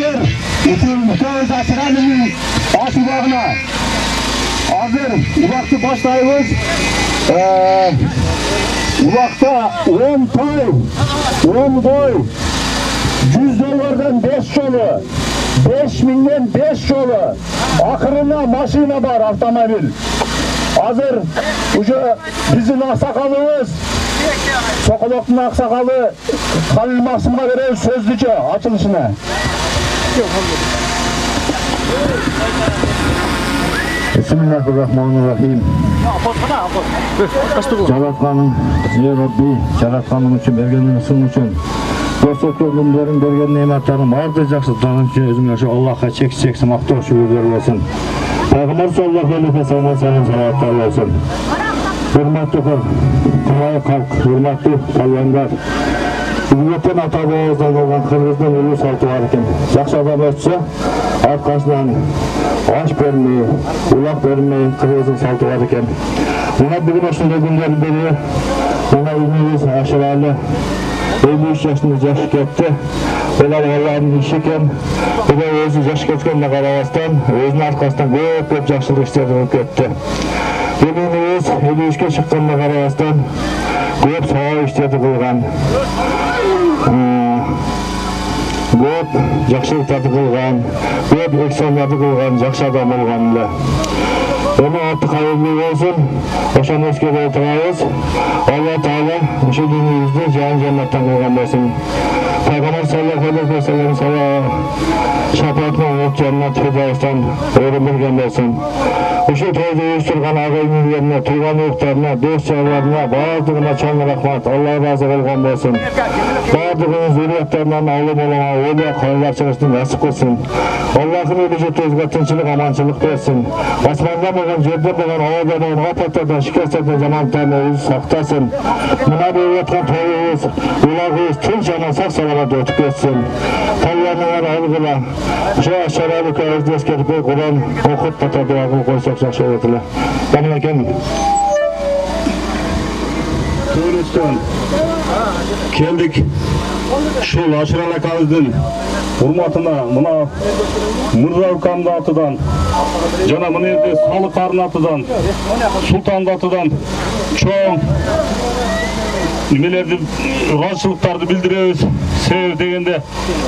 Азыр үтөбүз ашыганын аш убагына. Азыр убакты баштайбыз. Убакта 10 той, 10 бой, 100 доллардан 5 жолу, 5 миңден 5 жолу, акырына машина бар, автомобиль. Азыр уже биздин аксакалыбыз, Соколоктун аксакалы Халил Максымга беребиз сөздүчө ачылышына. Bismillahirrahmanirrahim. Жаратканың, Rabbi, жаратканың үчүн бергениң үчүн, көрсөткөндөрүң берген нематтарын барды жакшылыктарың үчүн өзүңө ошо Аллахка чексиз мактоо шүгүрлөр болсун. Пайгамбар саллаллаху алейхи вассалам салаваттар болсун. Hürmetli kılay kalk, hürmetli kalyanlar. Ümmetten ata boğazdan olan Kırgız'dan ölü saltı var iken. Жақсы адам ötse, arkasından aş vermeyi, ulak vermeyi Kırgız'ın saltı var iken. Buna bugün aşırı günler beri, buna ümimiz aşırılı, 53 yaşında yaş ketті. Olar Allah'ın işi iken, bu da özü yaş ketkenine karabastan, özünün arkasından көп жақсылық işlerden ketті. Elimiz 53'ke çıkkанына karabastan, көп сауап işlerdi kılgan. Көп жақсылықтарды кылган, көп эксонларды кылган, жақсы адам болгон эле. Onun аты кайырлуу болсун, ошону эскере отурабыз. Алла Таала ошо дүйнөбүздү жан-жаннаттан кылган болсун. Пайгамбар саллаллаху алейхи вассалам шапаатына жаннат фирдаустан өрүм берген болсун. Ошол тойду уюштурган агайындарына, тууган уктарына, дос жарларына баардыгына чоң рахмат. Алла ыраазы болгон болсун. Баардыгыңыз зурияттарынан алым болгон өлө калдар чыгышты насип кылсын. Аллахым эл журтубузга тынччылык, аманчылык берсин. Асманда болгон, жерде болгон, абада болгон апаттардан, шикараттардан, жамандыктардан өзү сактасын. Мына берип аткан тоюбуз, улагыбыз тынч жана сак саламат өтүп кетсин. Таляныңар алгыла. Ошо ашаралы көзү эскертип Кур'ан окуп ката дуа кылып койсок жақсы болот эле. Мына экен. Төрөстөн келдик. Ушул Ашыралы акабыздын урматына мына Мырза укамдын атынан жана мына жерде Салық арын атынан, Султандын атынан чоң немелерди, ыраазычылыктарды билдиребиз. Себеби дегенде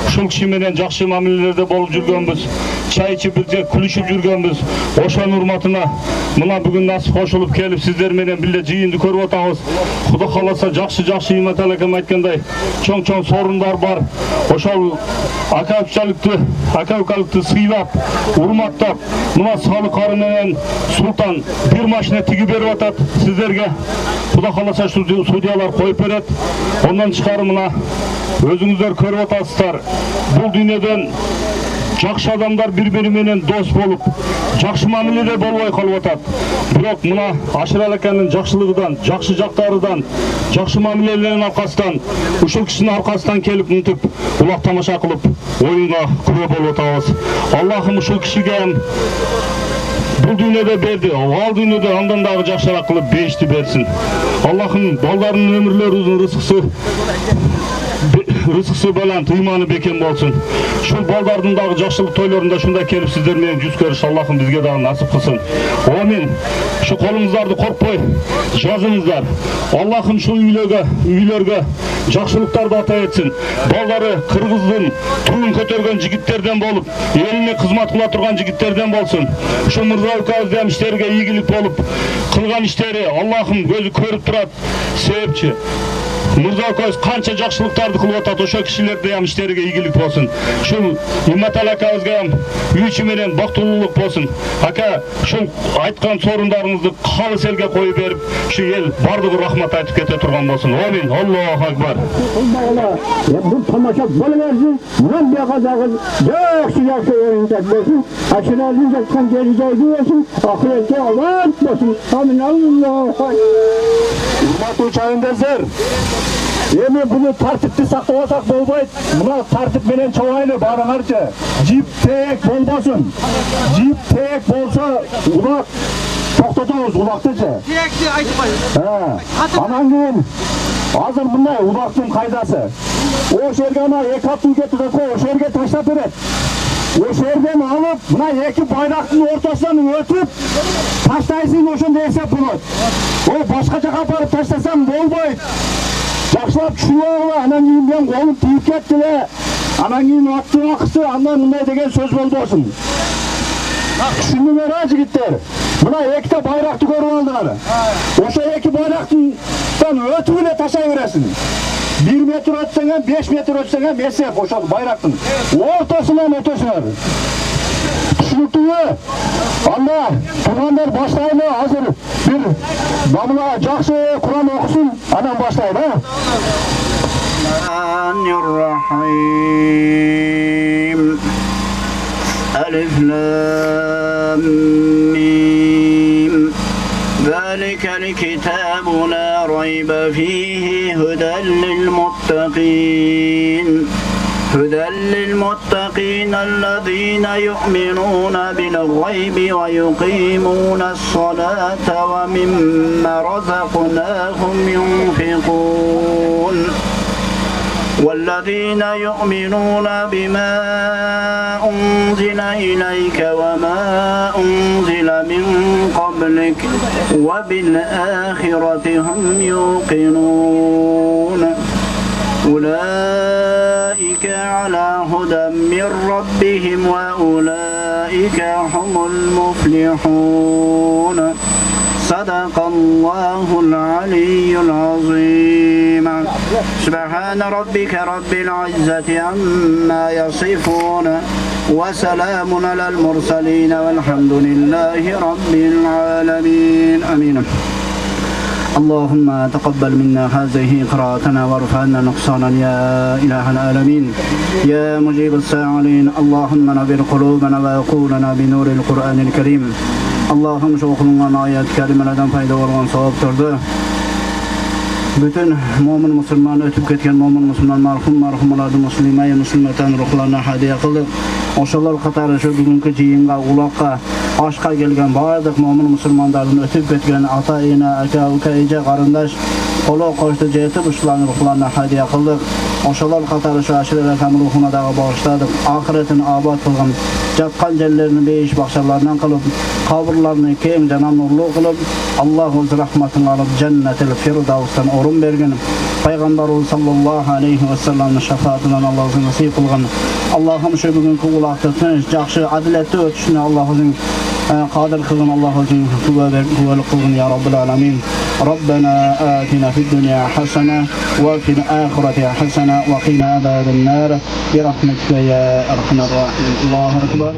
ушул киши менен жакшы мамилелерде болуп жүргөнбүз, чай ичип бирге күлүшүп жүргөнбүз. Ошонун урматына мына бүгүн насип кошулуп келип сиздер менен бирге жыйынды көрүп атабыз. Кудай кааласа жакшы Имат акам айткандай чоң сорундар бар. Ошол aka-ukалыкты сыйлап, урматтап, мына Салық ары менен Султан бир машина тигип берип атат сиздерге. Кудай кааласа судьялар коюп берет. Ондан тышкары мына өзүңүздөр көрүп атасыздар. Бул дүйнөдөн жакшы адамдар бири-бири менен дос болуп, жакшы мамиледе болбой калып атат. Бирок мына Ашыралы аканын жакшылыгынан, жакшы жактарынан, жакшы мамилелеринин аркасынан, ушул кишинин аркасынан келип мынтип улак тамаша кылып, оюнга күбө болуп атабыз. Аллахым ушул кишиге бул дүйнөдө берди, ал дүйнөдө андан дагы жакшыраак кылып бешти берсин. Аллахым балдарынын өмүрлөрү узун, рызыксы балант, ыйманы бекем болсун. Ушул балдардын дагы жакшылык тойлорунда ушундай келип сиздер менен жүз көрүш Аллахым бизге дагы насип кылсын. Амин. Ушу колуңуздарды коркпой жазыңыздар. Аллахым ушул үйлөргө жакшылыктарды ата этсин. Балдары Кыргыздын туун көтөргөн жигиттерден болуп, элине кызмат кыла турган жигиттерден болсун. Ушу Мырза укабыздын иштерге ийгилик болуп кылган иштери Аллахым көзү көрүп турат. Себепчи Мырза акабыз канча жакшылыктарды кылып атат, ошо кишилерде ham иштериге ийгилик болсун. Ушул Имат акабызга ham үй ичи менен бактылуулук болсун. Ака, ушул айткан сорундарыңызды калыс элге коюп берип, ушу эл бардыгы рахмат айтып кете турган болсун. Амин. Аллаху акбар. Бул тамаша боло берсин. Мен бияка дагы жакшы оюндар болсун. Ашыралдын жаткан жери жайы болсун. Акыретке алат болсун. Амин. Аллаху акбар. Урматтуу чайындаздар. Эми буну тартипти сактабасак болбойт. Мына тартип менен чоңайлы барыңарчы. Жип тек болбосун. Жип тек болсо улак токтотобуз улактычы. Текти айтпай. Анан кийин Hazır bunday uzaktın kaydası. O şerge ana iki attın getirdi koy, o şerge taşla beret. O şergen alıp buna iki bayraktın ortasından ötüp taşlaysın oşun değilse bunu. O başkaca kaparıp taşlasam olmayı. Yaxşılap şunu oğla, anan keyin ben kolum tiyip ketdi ve anan keyin attığın akısı andan bunday degen söz oldu olsun. Şunu ver jigitler. Buna iki de bayraktı görüp aldılar. Oşa iki bayraktın ötübüne taşayveresin. 1 metre ötsen 5 metre ötsen mesef oşa bayraktın. Ortasından ötesine. Tushunibdimi? Allah turg'anlar boshlaydi hozir bir domla yaxshi Qur'on o'qisin, adam boshlaydi ha. Bismillahirrahmanirrahim. Alif lam mim. Zalikal kitabu la rayba fihi hudan lil muttaqin. هدى للمتقين الذين يؤمنون بالغيب ويقيمون الصلاة ومما رزقناهم ينفقون والذين يؤمنون بما أنزل إليك وما أنزل من قبلك وبالآخرة هم يوقنون أولئك على هدى من ربهم وأولئك هم المفلحون صدق الله العلي العظيم سبحان ربك رب العزة عما يصفون وسلام على المرسلين والحمد لله رب العالمين آمين اللهم تقبل منا هذه قراءتنا وارفع عنا نقصانا يا إله العالمين يا مجيب السائلين اللهم نبر قلوبنا وعقولنا بنور القرآن الكريم اللهم شوقنا آيات kelimelerden fayda olan savaptırdı. Bütün mu'min musulman ötüp ketken mu'min musulman marhumlardı muslimay muslimetan ruhlarına hadiye kıldık. Oşalar qatarı şu bugünkü jiyinga ulaqqa aşqa gelgen bardık mu'min musulmanların ötüp ketken ata ina aka uka ece qarindaş qolo qoştu jetib ushlarning ruhlarına hadiye kıldık. Oşalar qatarı şu aşireler ham ruhuna dağı bağışladık. Ahiretini abad kılgan jatqan yerlerini beyiş bakşalarından kılıp kaburlarını keng canan nurlu kılıp Allah'ın rahmetini alıp cennetil firdavs'tan orun bergen Peygamberimiz sallallahu aleyhi ve sellem'in şefaatinden Allah'ın nasip kılgan Allah'ım şu bugünkü ulaqda tinch, yaxşı, adiletli ötüşünü Allah'ın qadir kılgan Allah'ın kuvveli kılgan ya Rabbil alamin Rabbena atina fid dunya hasana ve fil ahireti hasana ve qina azaben nar bi rahmetike ya erhamer rahimin Allahu ekber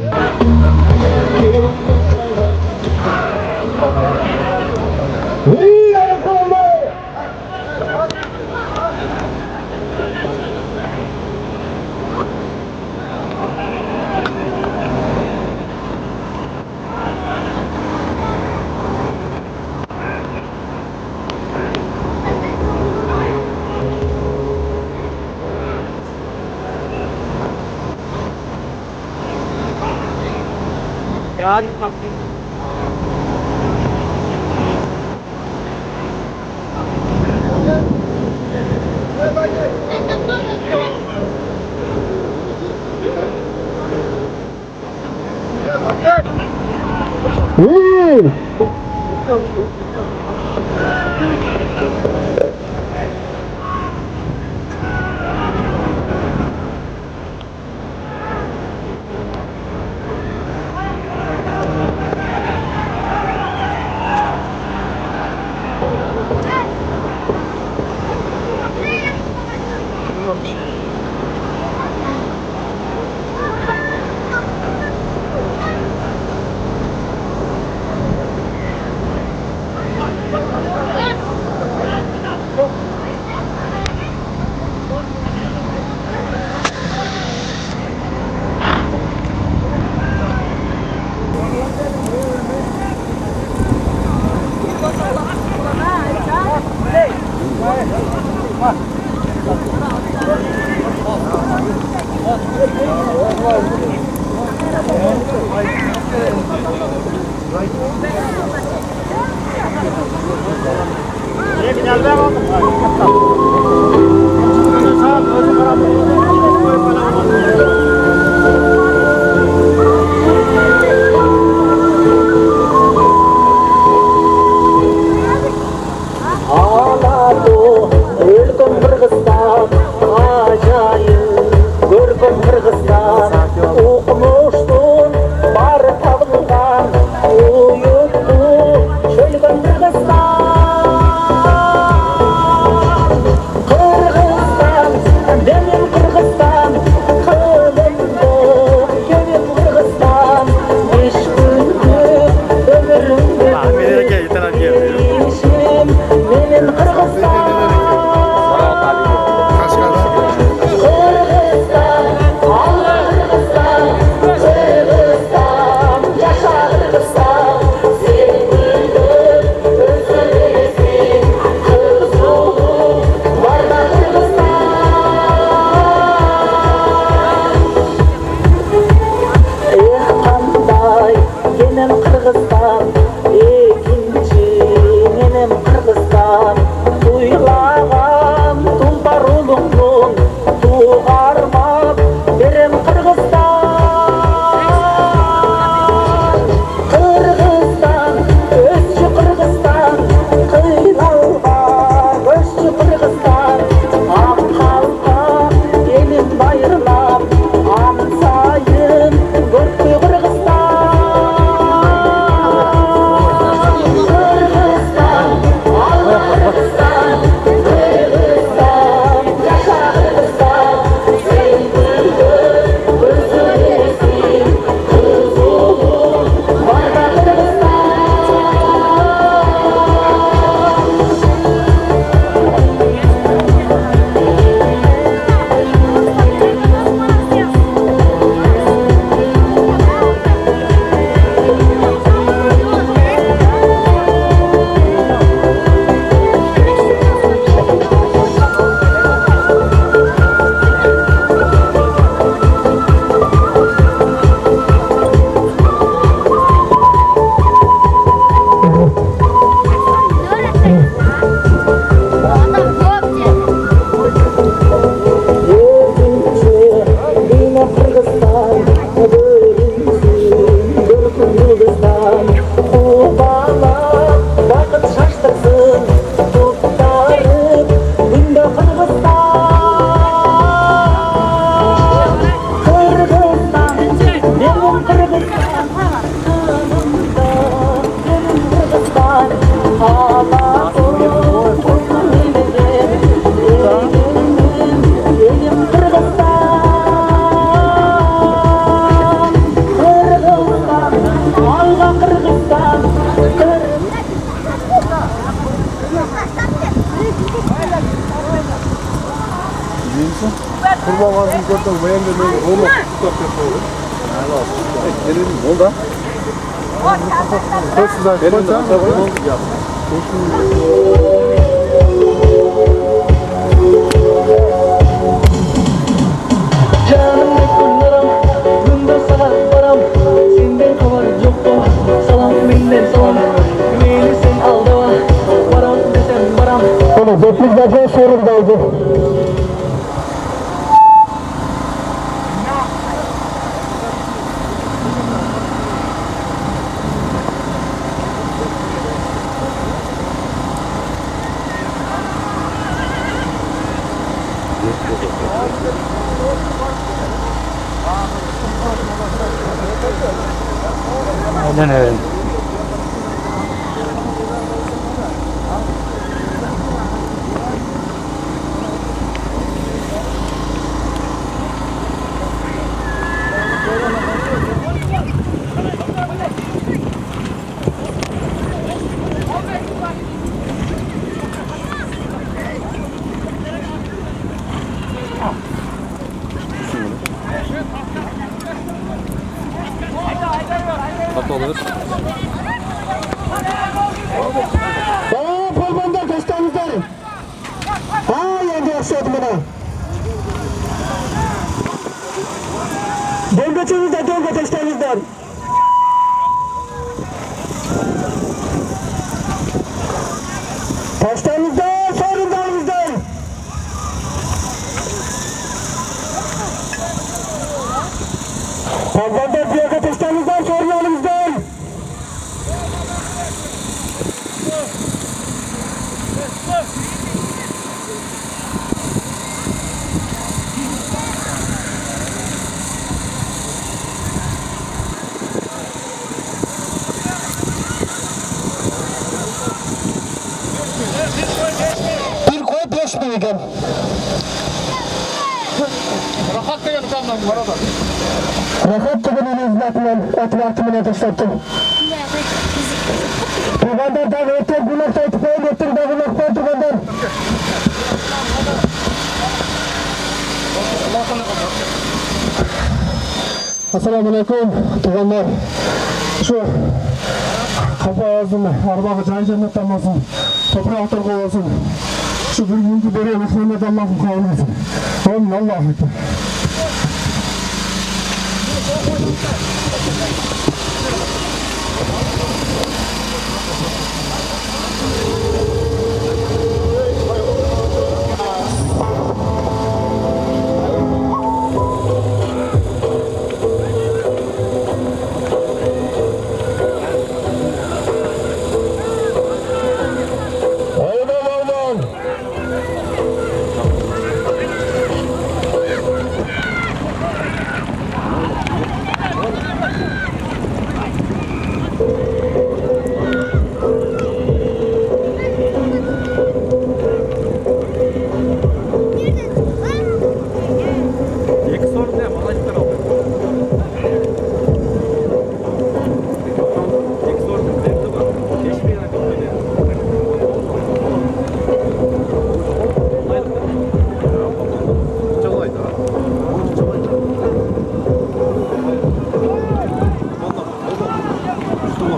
Ağladı ülküm Kırgızstan, acayip görküm Kırgızstan. Okumuştun bar tavılgan, uyuttu çölgün Kırgızstan. Kırgızstan, benim Kırgızstan, kılımdı benim Kırgızstan. 5 günlük ömrümde işim benim Kırgızstan. Kırgızstan, Allah Kırgızstan, Kırgızstan, yaşa Kırgızstan. Sevgilim özlemesin, kızılım var da Kırgızstan. Qanday benim Kırgızstan, ikinci benim Kırgızstan. Tuylagam tulpar ulukluğun, tuğarmap benim Kırgızstan. Kırgızstan, özçü Kırgızstan, kıylalga özçü Kırgızstan. Ak halka benim bayırlam, amsayın görkü Kırgızstan. Kırgızstan, Allah Kırgızstan, Kırgızstan, yaşa Kırgızstan. Sevgilim özlemesin, kızılım var da Kırgızstan. Benim Kırgızstan, bölünsün görküm Kırgızstan. Kubala vakit şaştırsın, tuttarıp günde Kırgızstan. Kırgızstan, benim Kırgızstan, kanımda benim Kırgızstan. Ağladım, kurtulmayacağım, benim Kırgızstan. Kırgızstan, Allah Kırgızstan, Kurban ağzını gördüm, bu yenge böyle oğlum tutak yapıyor. Gelin, ne oldu? Çok güzel. Gelin, ne oldu? canım ne kullarım, günde sana varam. Senden haber yoktu, salam benden salam. Beni sen aldama, varam desem varam. Ama 9 defa sorundaydı. Aynen öyle. Tamam, polbanda kaçtanızlar. Ha, yerde yaşadım bana. Döngeçinizde dönge kaçtanızlar. Başlarınızdan, sorunlarınızdan. Pazarda fiyat ateşlerinizden, sorunlarınızdan. Bir koy peşmeyken. Rahat değil tamam bu arada. Rahat tıkının izlatından etrafımın ateşletti. Tuğbanlar da öte bulakta itfaiye getirdi bulakta tuğbanlar. Assalamu alaikum tuğbanlar. Şu kafa ağzını, arbağı can cennetten olsun. Toprağı atar olsun. Şu bir gündü beri Muhammed Allah'ın kavli etsin. Amin Allah'a ekber.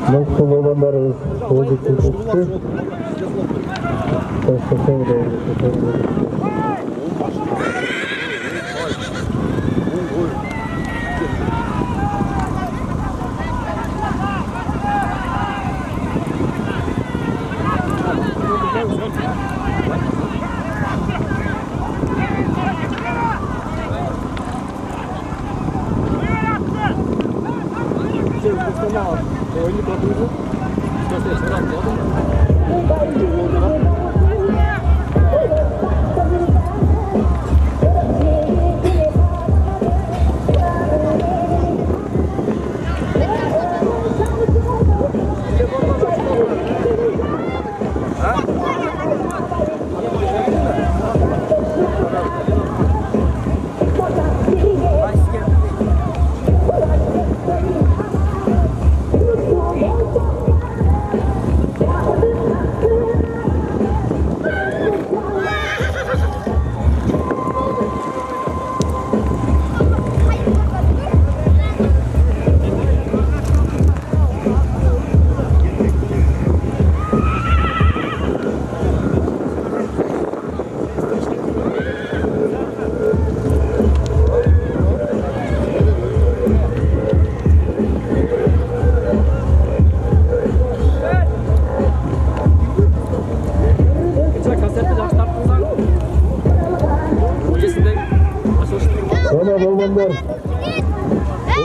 Nasıl olanlarız? Oldu kutlu. Tamam oğlanlar.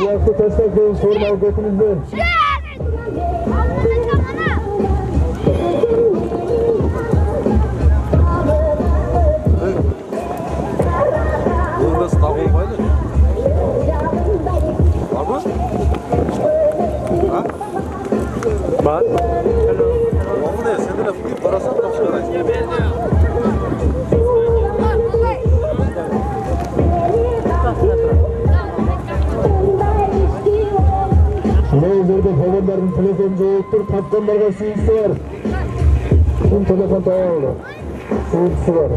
Ulaştı taşlar sorun al götünüzden. Burası tam olmaydı. Var mı? Ha? Var. Olmadı ya, sen de lafı deyip parasını da çıkaraysın. Şurada babaların telefonu yoktur, patronlarga suyusu var. Şimdi telefon tağlı. Suyusu var.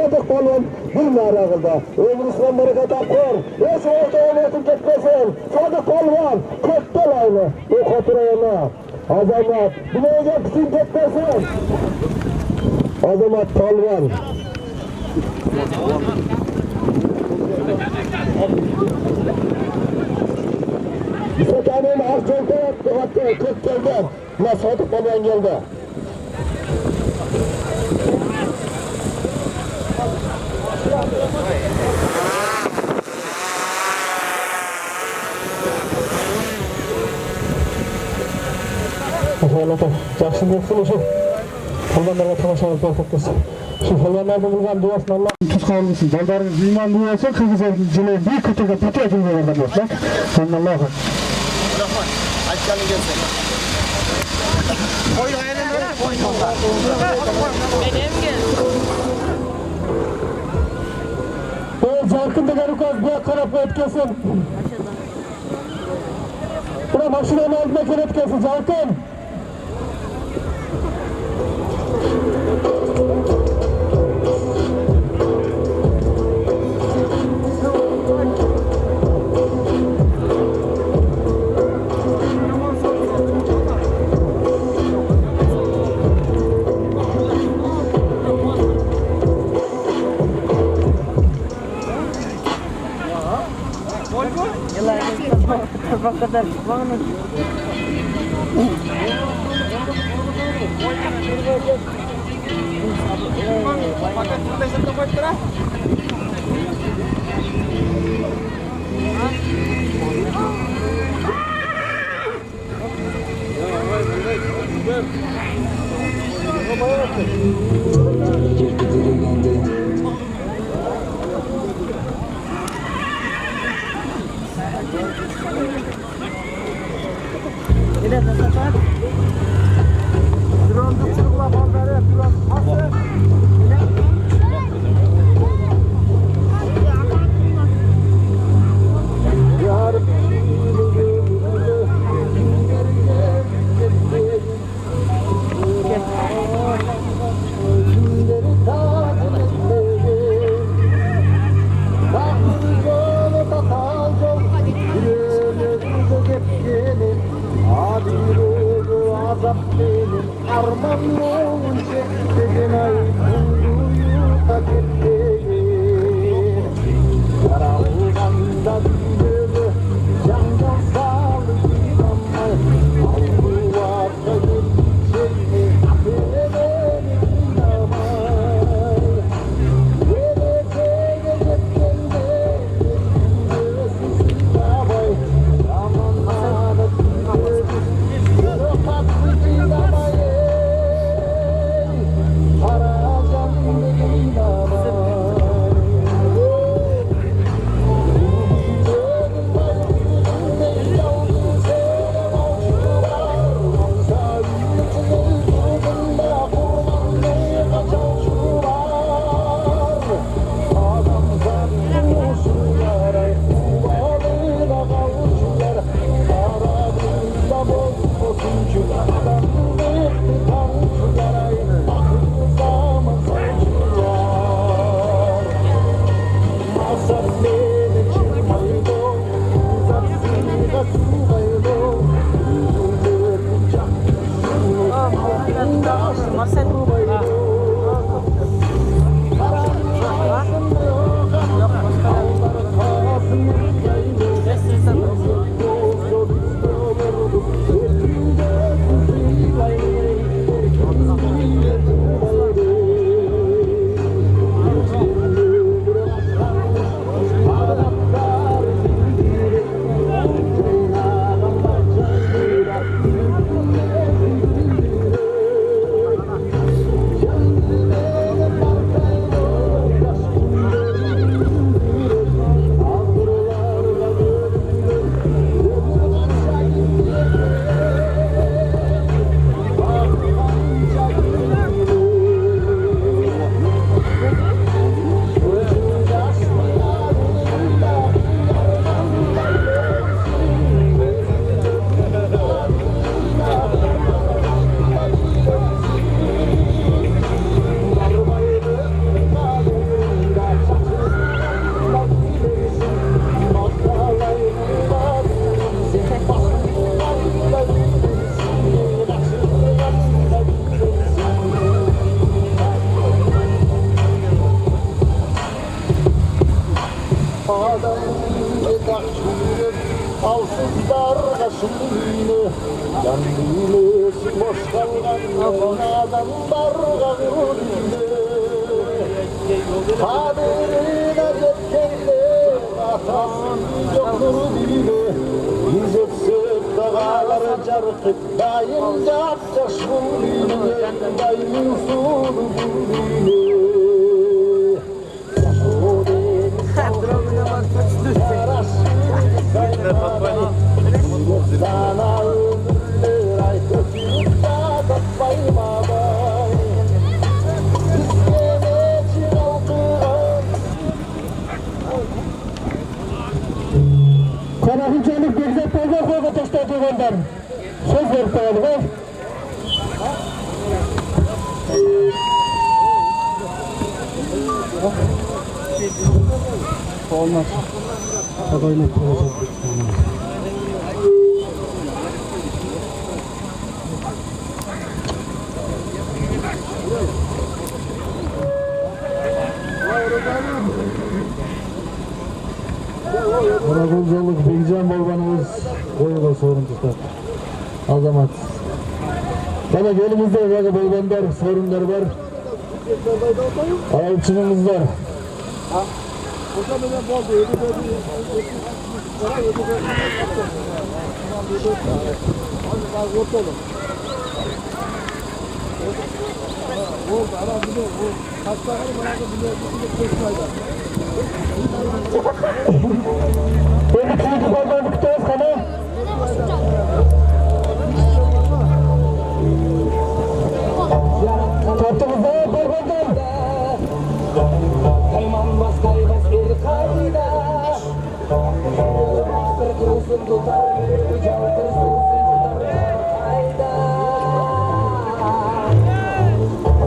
Sadık olun, bilmar ağılda. Ömrüsünden bereket tapkor. Eş orta olmasın ketmesin. Sadık olman, köttel aynı. O katurayana. Azamat, bileyecek kişin ketmesin. Azamat Talvan. Müsaadenin Arçonk'a yaptı, 40 geldi. Ulan Sadık Balvan geldi. Allah'ım, жақсы болсын ошо. Қалғандарға тамаша бақыт болсын. Şu hayvanlarda bulgan duasını Allah'ın tutku olmasın. Baldarınız iman duyarsa Kırgız elini cileyin bir kötüge pati açılmaya vardan olsun. Sen Allah'ım. Açalım gelsin. Koy aynen öyle. Koy yolda. Benim gel. Zarkın da garukaz bir karapı etkesin. Buna maşinanın altına kere etkesin Zarkın. yine Yandilesi boş kalgan adamlar gavurine Kaderine yetkende atası yoktur dile Biz etsek dağları carkıp dayınca atacağız bu dile Dayının sulu bu dile Sana ömürler ay kötüyüm da tatmayım ağabey İskele çıraldığım Kanahıcılık Gökzat Bey'e koyga taşladı gönder. Söz ver koyalım ha. Olmaz. Adayla konuşalım. Karakolcalık Bilgecan Balbanımız koyuda sorun tutar. Azamat. Bana elimizde böyle balbanlar, sorunlar var. Ayıpçınımız var. Böyle çocuk balbanı tutarız sana. Kaptığımızda balbandan. Kaymanmaz kaybaz bir kayda Bakır kurusun tutar bir çaltırsın tutar kayda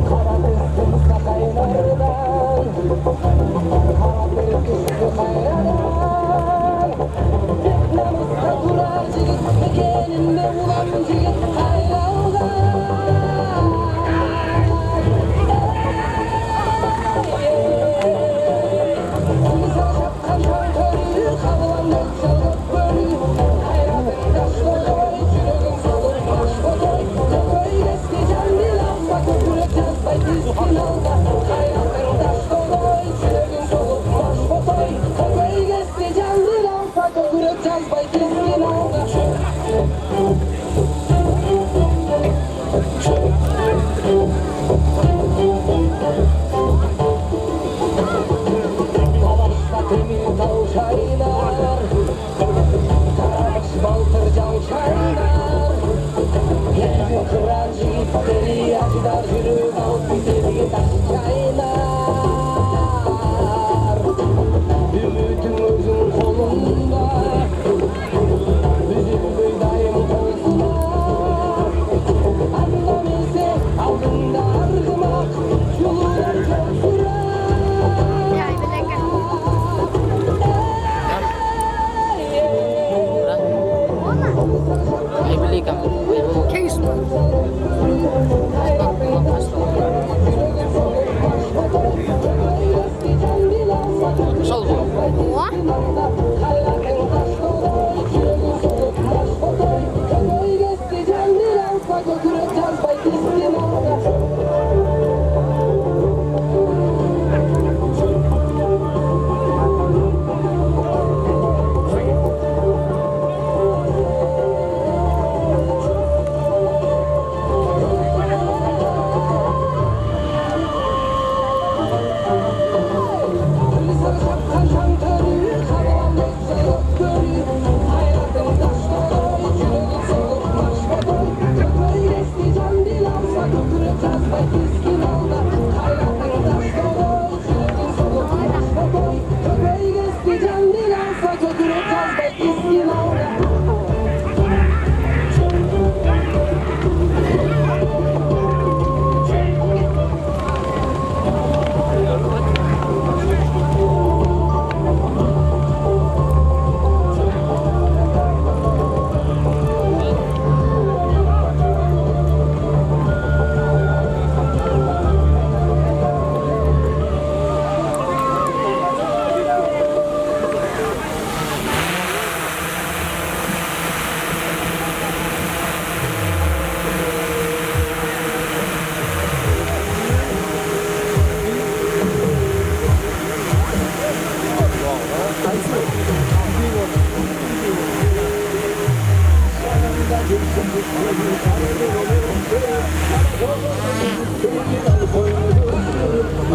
Kara kıstımsa kaynardan Kara bir kışkı kaynadan Teknemizde durar cigit Mekeninde ulan cigit hayaldan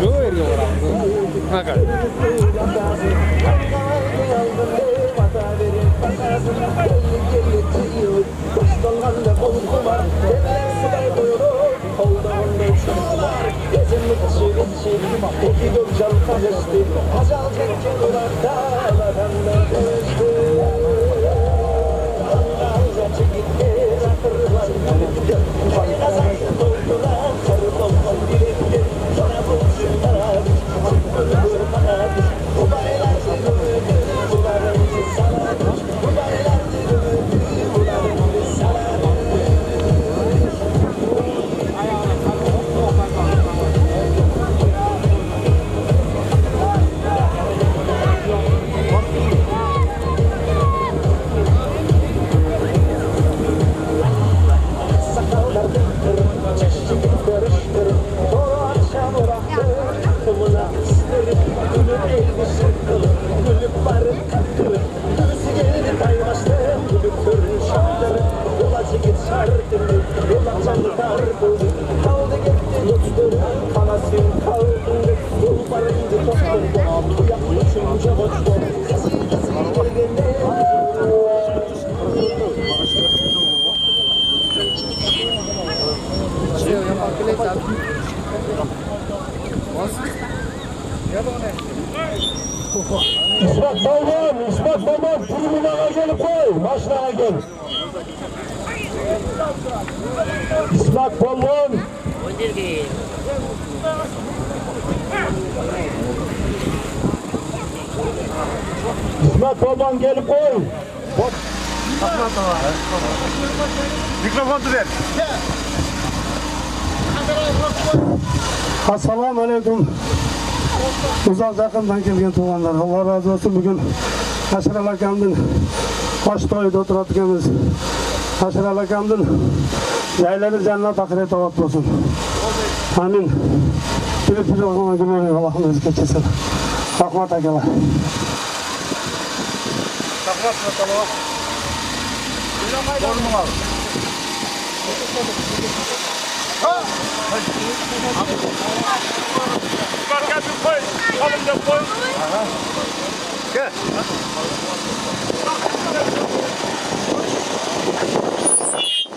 Kilo veriyorlar abi. Ne kadar? İsmet Balban, İsmet Balban, tribüne gelip koy, başına gel. İsmet Balban. İsmet Balban gelip koy. Mikrofonu ver. Assalamu aleyküm. Uzak yakından gelgen tuğanlar. Allah razı olsun bugün Haşral Akam'dın hoş toyda oturatkenimiz. Haşral Akam'dın yayları cennet ahiret avat olsun. Amin. Bir olma günü Allah'ın rızkı kesin. Rahmat akala.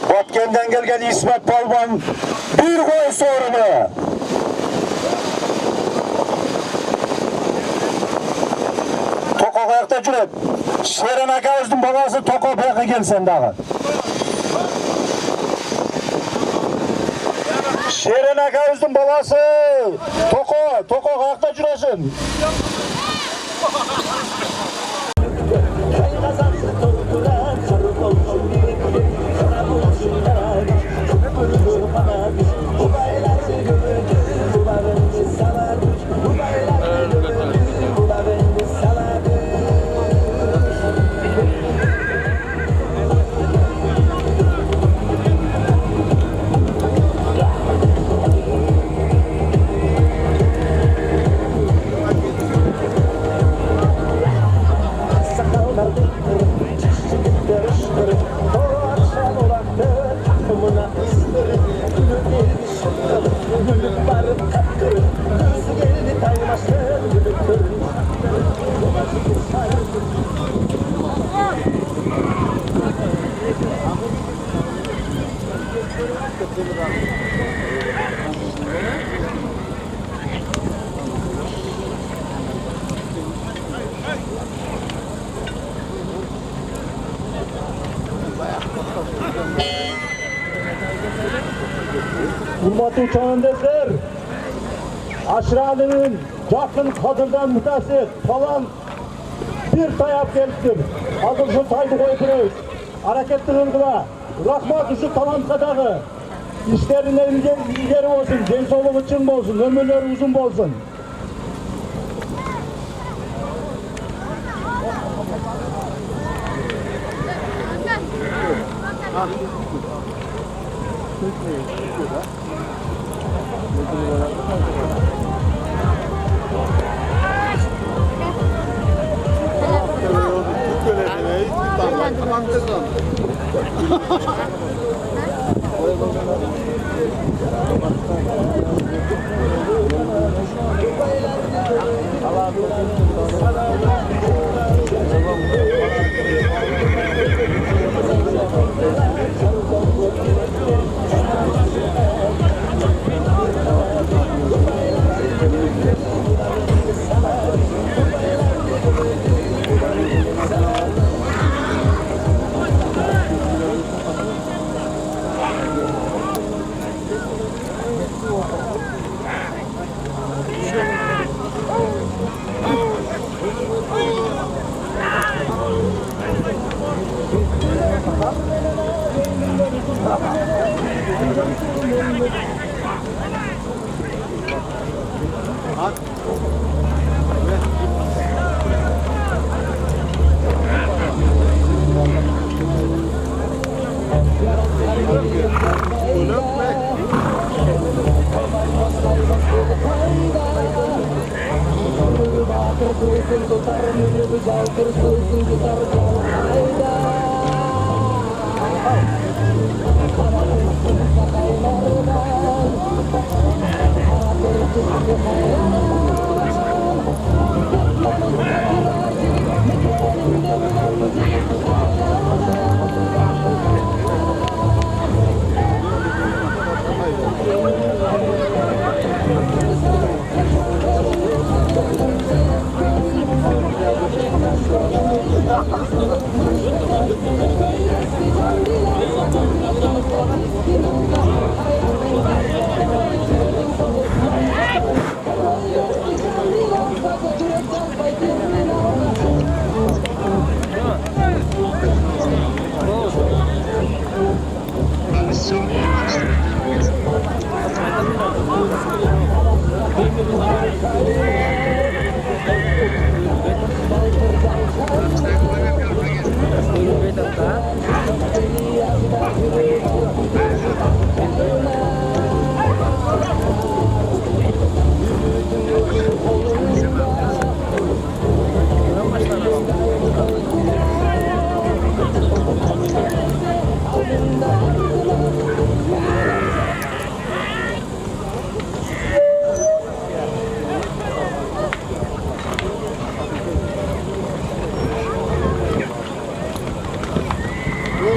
Batken'den gelgen İsmet Balban bir koy sorunu. Toko ayakta cüret. Şeren Akavuz'un babası Toko Bey'e gelsen daha. Şeren Akavuz'un babası Toko ayakta cüresin. Hurmatli uçağındadır. Aşıralının yakın kadırdan mütəssir falan bir tayap geliptir. Adılsın taydı koyuyoruz. Hareketli hırgıla. Rahmat uşu talan kadağı. İşlerinde ilgeri olsun. Gençoğlu için olsun. Ömürleri uzun olsun. Tamam.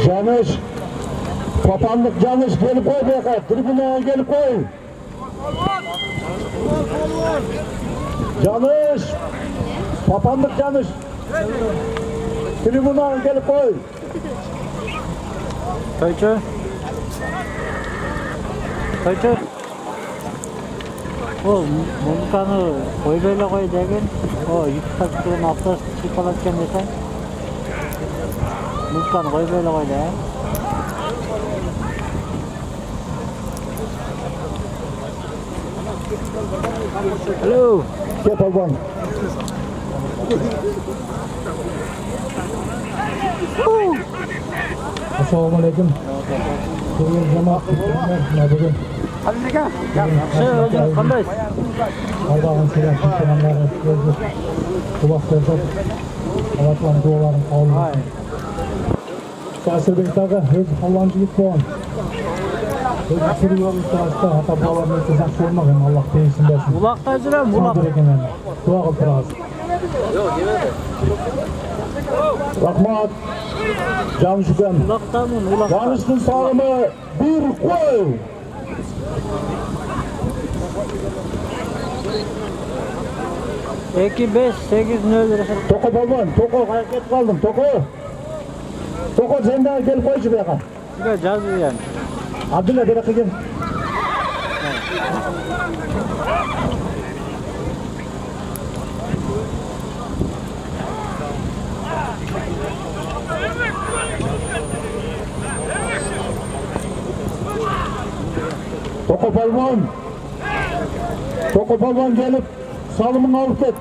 Camış, Papanlık Camış gelip koy be, tribüne gelip koy. Camış, Papanlık Camış, tribüne gelip koy. Kayçı. Kayçı. O mumkanı koy böyle koy degen. O yıksak kılın hafta çıkalatken desen. Mumkanı koy böyle koy de. Hello. Gel Palvan. Assalamu alaikum. Bugün cemaat ne bugün? Hocam kandayız. Allah'ın selamlarını gözü kulak verdik. Allah'ın dualarını kabul etsin. Kasır Beytağı öz Allah'ıncılık boğan. Öz sürü yolu sırasında hata bağlarını etizak sormak Allah değilsin dersin. Ulakta жүрем, Sağ ulak. direkenen. Dua kıl tıraz. Rahmat. Can şükran. Ulakta mı? Ulakta. Canışın sağlığımı bir koy. Eki 5, 8, 0. Toko balvan, Toko hareket kaldım, Toko. Toko senden gel koy şu beka. Bir de yazıyor yani. Abdullah bir dakika gel. Toko balvan. Toko balvan gelip salımını alıp et.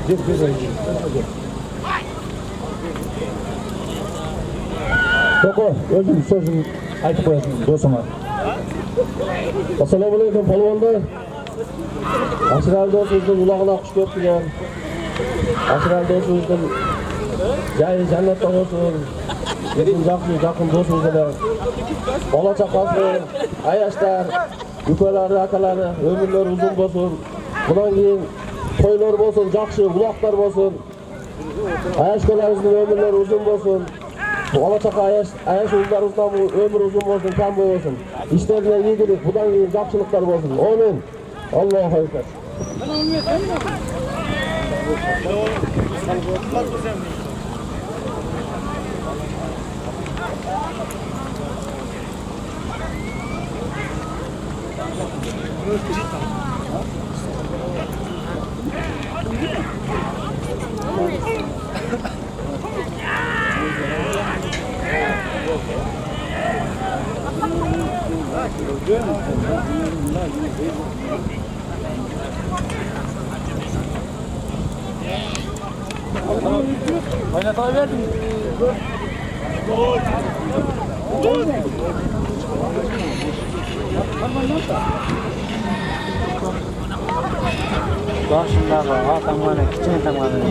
Gel. Toko, özüm sözüm aytıp koyasın dostuma. Assalamu alaikum palvonlar. Aşırı do'stimizning ulag'ına xush kelibdilar. Aşırı do'stimizning joyi jannatda bo'lsin. Bizim yakın dostumuz da Ola çakası, ayaşlar, yukarıları, akaları, ömürler uzun bolsun. Bundan keyin toylar bolsun, jakşı, ulaklar bolsun. Ayaşkalarımızın ömürleri uzun bolsun. Ola çaka ayaş uzunlarımızdan ömür uzun bolsun, tam bolsun. İşlerine iyilik, bundan keyin jakşılıklar bolsun. Amin. Allahu ekber. Oynatma verdim. Bak şimdi abi, tamamına, küçüğün tamamına.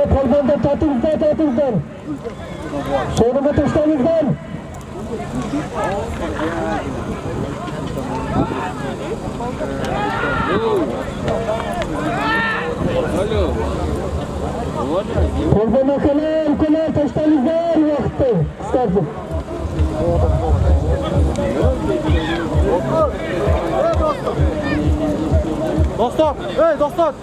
Kolbanda tatlıklar. Sonunda taşlarınızdan. Kolbanda kolay taşlarınızdan vakti. İstersin. Dostlar, hey dostlar.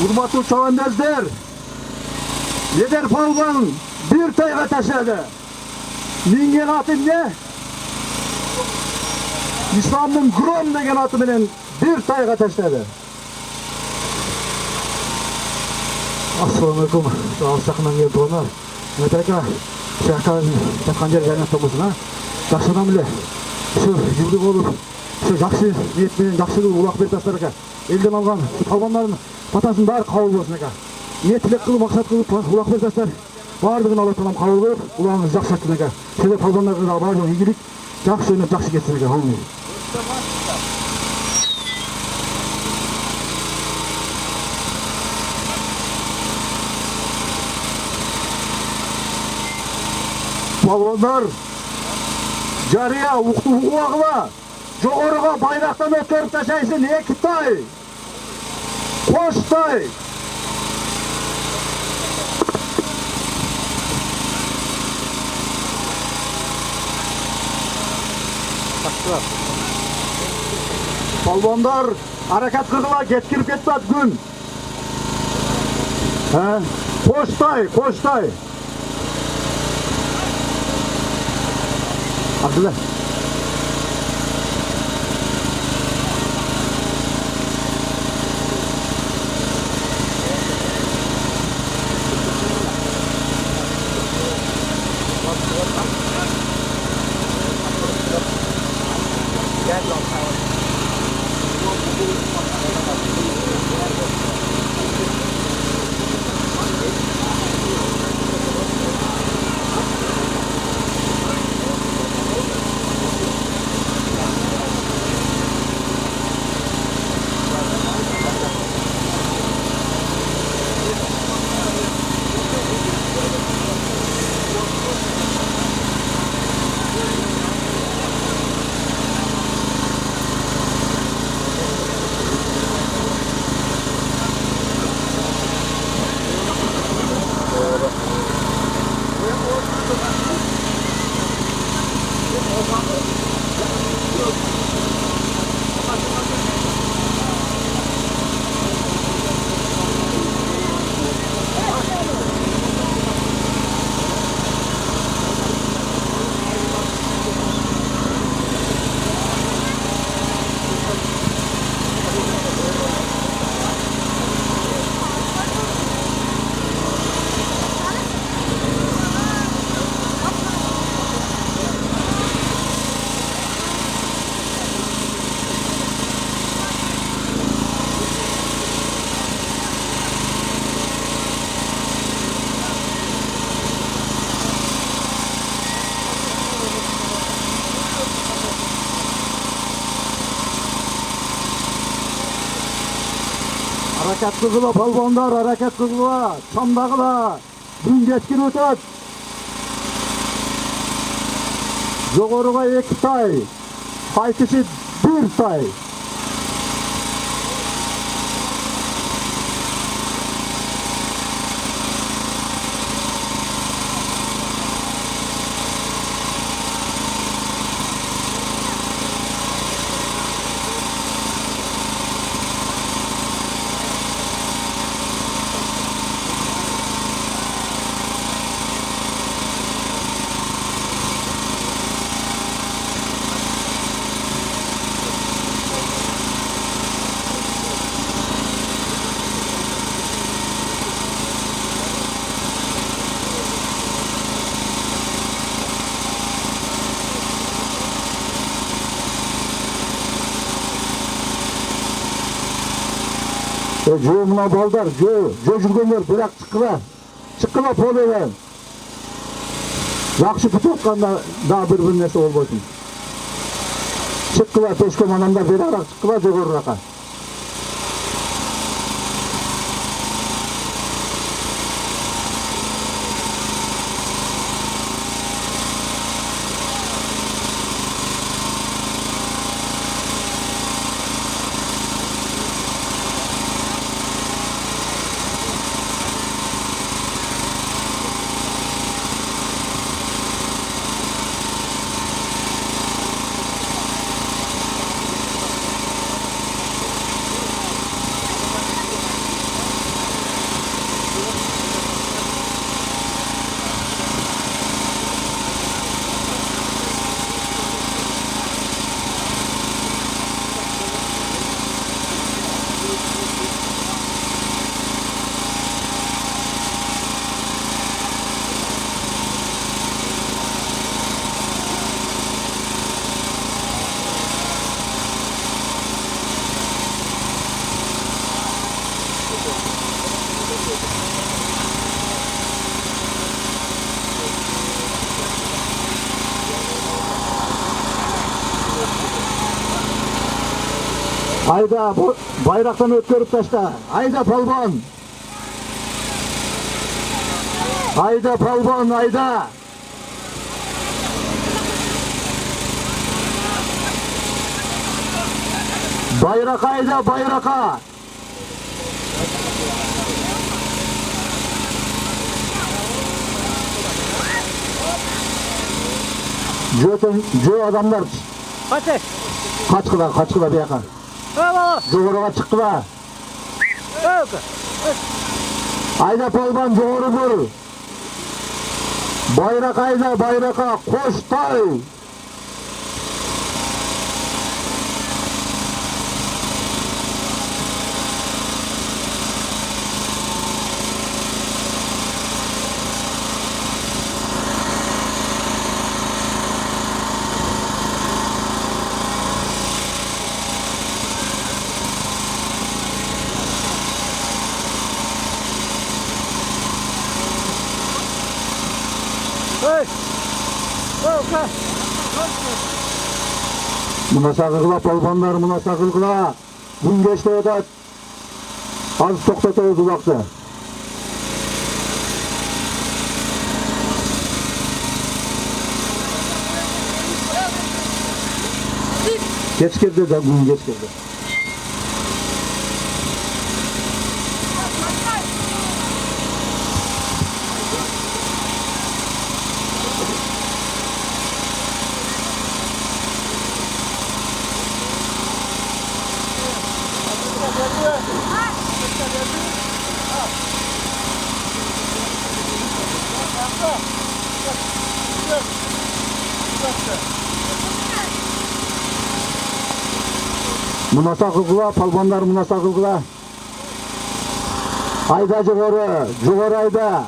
Урматтуу чабандоздар, Ледер Палван bir tayga taşladı. Менин атым не? İslam'ın Grom деген atı менен bir tayga taşladı. Assalamualaikum. Алсақынан келді оны. Мәтәка, шаққан жатқан жер жәннатта болсын, а? Жақсыдан біле. Şu жүрді болып, şu жақсы ниетпен, жақсы улақ бер тастар елден алған қалғандарын батасын бәрі қабыл болсын ака. Не тілек қылып, мақсат қылып, улақ бер тастар бардығын Алла Тағалам қабыл қылып, улағыңыз жақсы айтсын ака. Сіздер қалғандарға барлығын игілік, жақсы өніп, жақсы кетсін ака. Аумин. Балуандар, жария уағыла, жоғырыға байрақтан өткеріп ташайсын, екітай, қоштай. Балуандар, hareket қылыла, кеткіріп кетпәд күн. Қоштай, қоштай. Abdullah. Hareket kızıla balbonlar, hareket kızıla, çamdağıla, gün geçkin ötüp. Жоғарыға 2 tay, қайтысы 1 tay. Жөө мына балдар, жөө жүргендер, бірақ шыққыла поледен. Жақшы күтіп отқанда да бір нәрсе болбойсын. Шыққыла төшкен адамдар берарақ шыққыла жоғарырақа. Айда байрақтан өткөріп ташта. Айда палбон. Айда палбон, айда. Байрақа айда, байрақа. Жөө адамдар. Қачқыла бияқа. Жоғырыға шыққыла. Айда полбан жоғыры бұл. Байрақ айда, байрақа, қоштай. Mına sağırgıla polbanlar, mına sağırgıla. Gün geçti ödet. Az toxtatıyoruz uzaktı. Geç girdi de gün geç girdi. Mına sakılgıla, palbanlar mına sakılgıla. Ayda жоғары, жоғары ayda.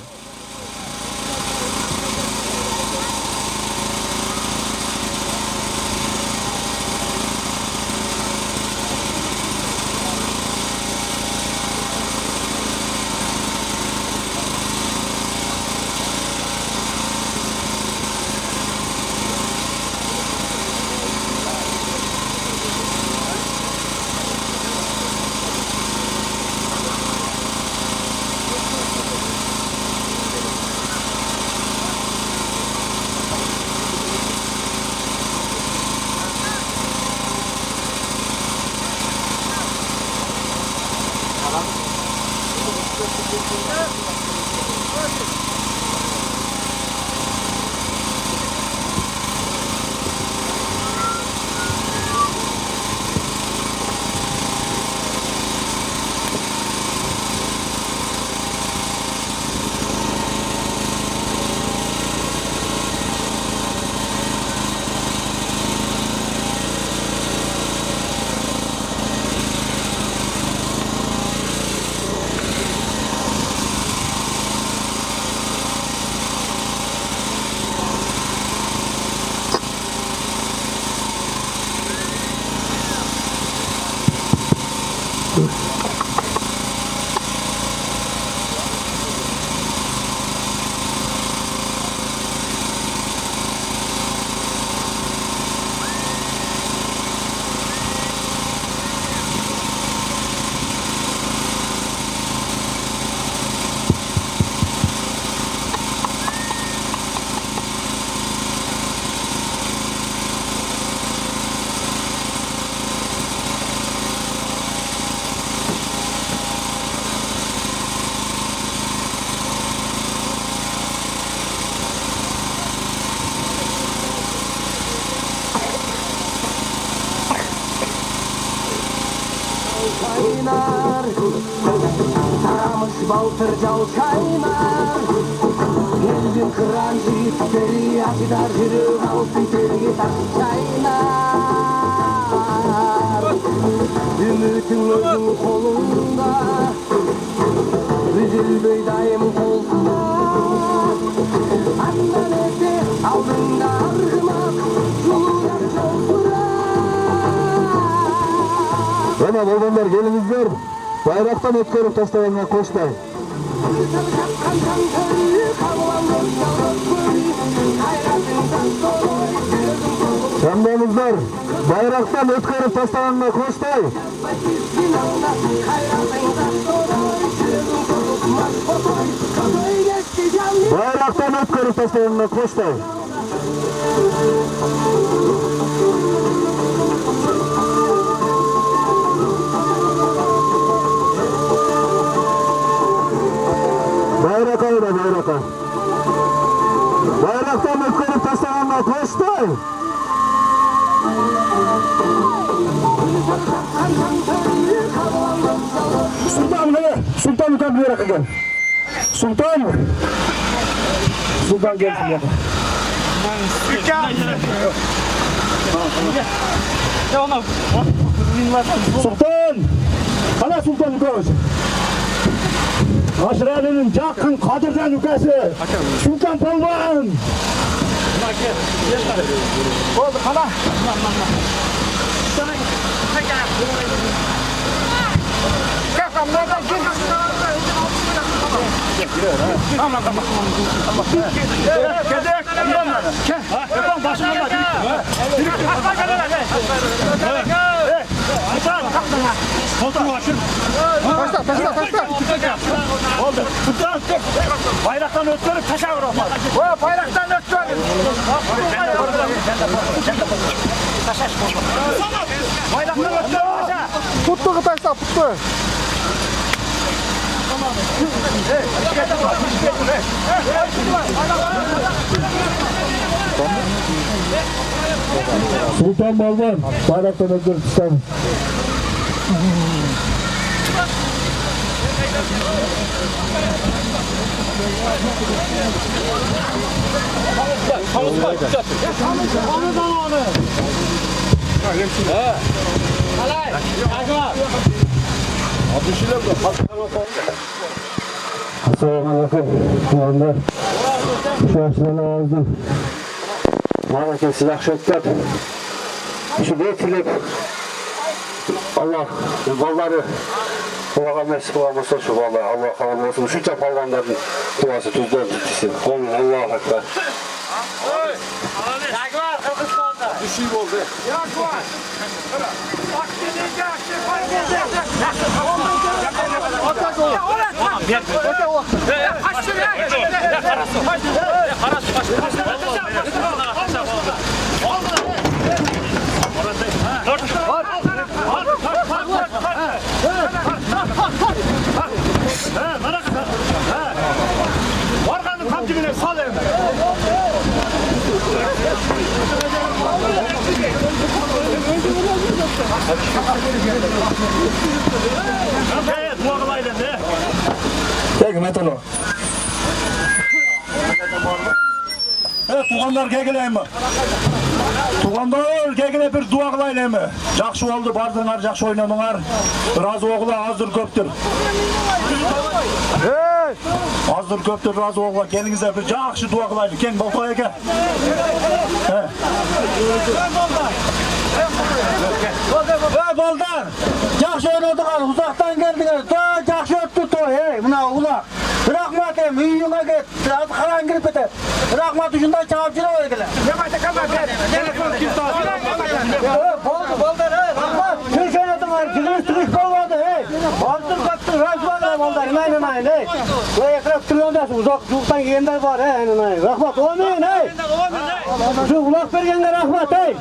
Kaynar, taramış baltırcal kaynar. Geldim kırancı ifteri acıdar yürü altın tergi taş kaynar. Ümitin özün kolunda, üzülbey daim kolunda. Andan ete aldığında argımak, sular çolsurar. Hemen oğlanlar gelinizler. Bayraktan ötkerip taşlarına koşmayın. Sandalızlar bayraktan ötkerip taşlarına koşmayın. Bayraktan ötkerip taşlarına koşmayın. Bayrak ayda bayraka. Bayraktan ötkerip taşlarına koşmayın. Sultan ne? Sultan utan bir yere gel. Sultan. Sultan gelsin ya. Sultan. Hala Sultan koş. Aşırı'nın Cakın Kadir'den ülkesi. Sultan Palvan. Oldu hala. Tamam. Oldu. Bayraktan ötürüp taşa vur olmaz. Bayraktan ötürüp. Bayraktan ötürüp taşa. Tuttu taşa tuttu. Sultan Balvan, bayraktan ötürüp tutalım. Selamünaleyküm. Şu anda şu aşağıdan ağızdan Mağarake silah şökler. Şu getirip Allah kolları Allah'a mesut olmasın şu vallahi Allah kabul olsun. Şu çapallanların duası tuzlar tutsun. Kolun Allah'a ekber. Jaguar Kırgızistan'da. Bir şey oldu. Jaguar. Bak dediğince Peki Metalo. Evet, tuğanlar kekileyim mi? Tuğanlar kekile bir dua kılayım mı? Жақсы oldu, bardыңlar, жақсы oynadыңlar. Razı oğula azdır köptür. Azdır köptür, razı oğula. Kendinize bir жақсы dua kılayım. Ken baltaya gel. Hey Baldar, жақсы oynadыңlar, uzaktan geldiniz. Daha жақсы öttü toy, hey, buna ulak. Rahmat hem, üyüne git, karan girip biter. Rahmat ucundan çağırçılar öyle gelir. Baldar, hey, Rahmat. Kırk oynadınlar, kızınız tıkış olmadı, hey. Azdır kattır, Rahmat Baldar, inayın, hey. Buraya yakarıp duruyorsun, uzaktan yiyenler var, hey, inayın. Rahmat, olmayın, hey. Şu ulak bergenler Rahmat, hey.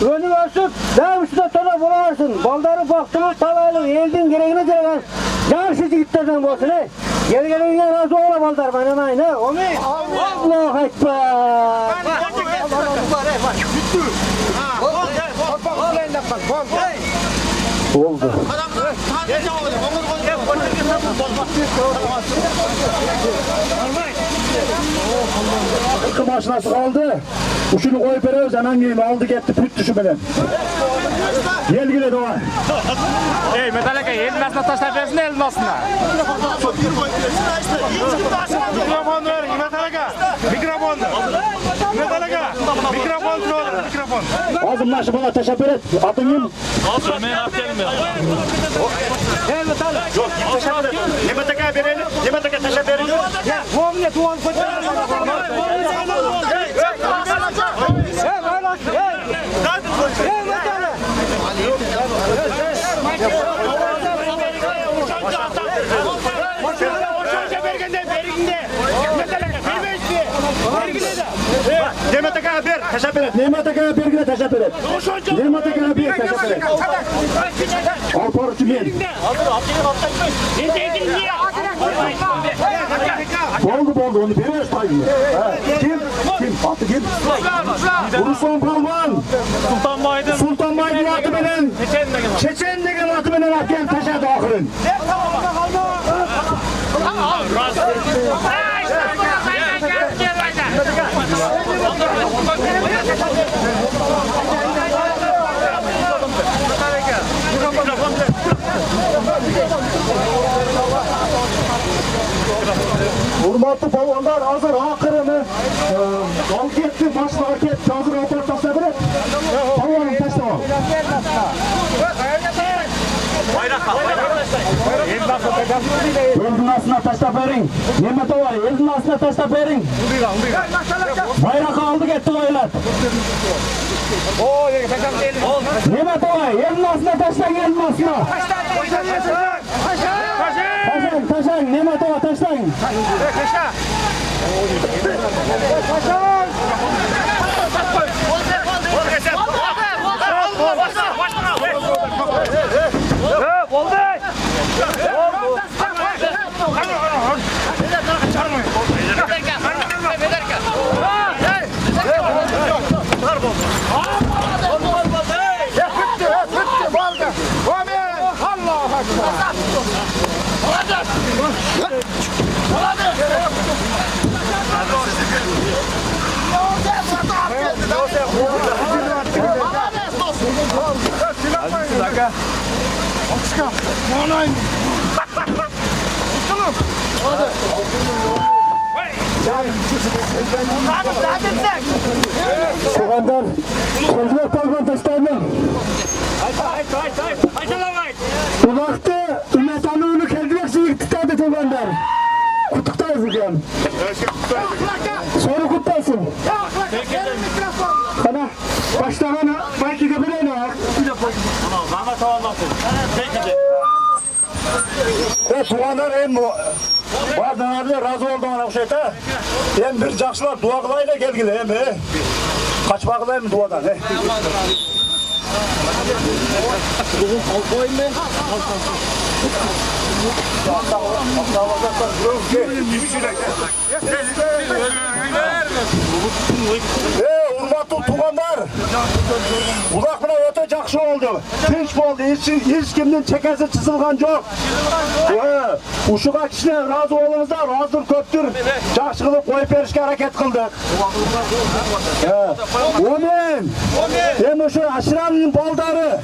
Önüm ölsün, daha üstüne tona bularsın. Baldarı baktınız, talaylı, eldin gereğine gereken. Yarışı gitlerden olsun, hey. Gel razı ola Baldar, ben inayın, hey. Olmayın. Allahu Ekber. Oldu. Kı maşinası kaldı. Uçunu koyup veriyoruz, hemen giyim aldı gitti püt düşü belen. Gelgile doğa. Ey Metallica, elin aslına taşlar versin de elin aslına. Mikrofon ver, Metallica. Mikrofon. Metallica. Mikrofon ver, mikrofon. Ağzımlaşı bana teşekkür et. Atın kim? Ben at gelmiyor. Gel Metallica. Yok, teşekkür et. Metallica verelim. Metallica teşekkür verelim. Muamele duan kocaman. Nemetekaya bir teşekkür et. Nemetekaya bir teşekkür et. Nemetekaya bir teşekkür et. Alporcu gel. Boldu onu veriyoruz tabii. Kim? Attı kim? Ruslan Palvan. Sultan Baydın atı benen. Çeçen degen atı benen atken teşekkür akırın. Hurmatlı balonlar hazır akırını al gitti başla gitti hazır oturup tasla bırak balonun tasla al elin aslına taşla verin Mehmet Oğay elin aslına taşla verin bayrak aldı gitti oylar Mehmet Oğay elin aslına taşla elin aslına taşlayın Mehmet Oğay taşlayın Soğanlar, sözler kalman taşlarına. Uzaktı, Ümmet Anı'nı kendine sıyık tutardı soğanlar. Kutuktayız bugün. Sonra kutlarsın. Bana, başlarına, belki göbeğine var. Evet, soğanlar en bu. Bardağlarda razı oldum ana bu şeyde. Hem bir жақсылар dua kılayla gelgili hem he. Kaçma kılayım duadan he. Bugün kalkayım mı? Urma Hurmatlı tuğanlar, Ulak bile öte жақсы oldu. Tinç oldu, hiç kimden çekesi çizilgan yok. Uşuğa kişiler razı olunuzda, razıdır köptür. Жақсы kılıp koyup verişke hareket kıldık. Omen. Hem şu aşıranın baldarı.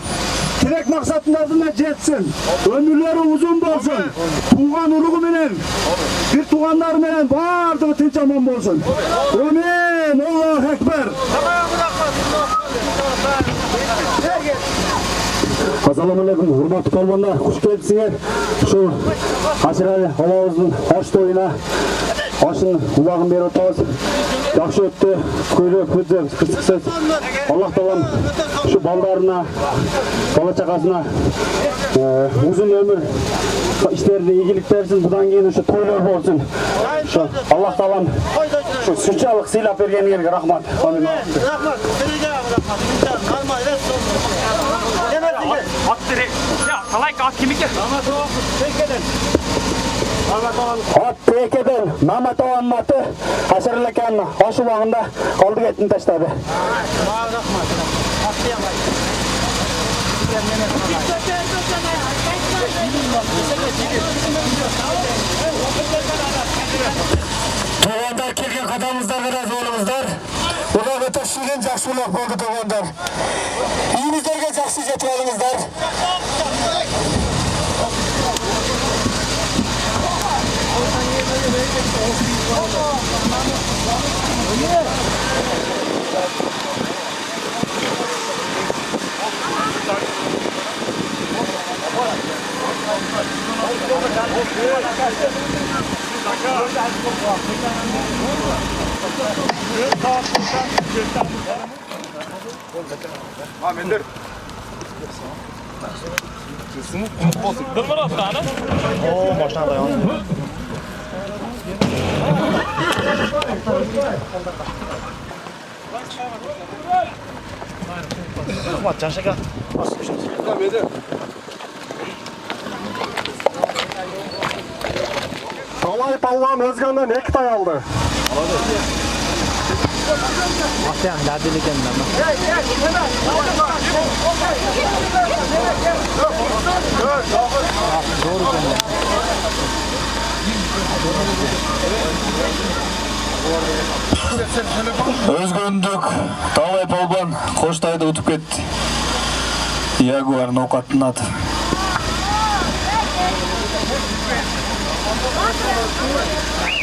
Tilek maksatlarına jetsin. Ömürleri uzun bolsun. Tuğan uluğu menen. Bir tuğanlar menen bardığı tinç aman bolsun. Amin. Allahu Ekber. Assalamualaikum, hurmatlı kalmanlar. Hoş geldiniz. Şu aşırı havamızın hoş toyuna aşın kulağın beri otağız. Yaxşı öttü, köylü, kızı, kısıksız. Allah talam şu ballarına, bala çakasına uzun ömür işlerinde iyilik versin. Buradan keyin şu toylar olsun. Şu Allah talam şu şunçalık silah bergen yerге rahmat. Amin. Rahmat. At direkt. Ya kalayka at kimik ya? At tekeden Mehmet Oğan matı aşırılıken hoş uğağında kaldık etini taşladı. Toğanlar kelgen kadamızlar biraz oğlumuzlar. Ular öte şirin жақсы ulak oldu toğanlar. İyinizlerge жақсы jetip alыңızlar. Talay palvan Özgan'dan ne kitay aldı? Özgündük, Talay palvan Qo'shtayda o'tib ketdi. Jaguar ovqatlanadi.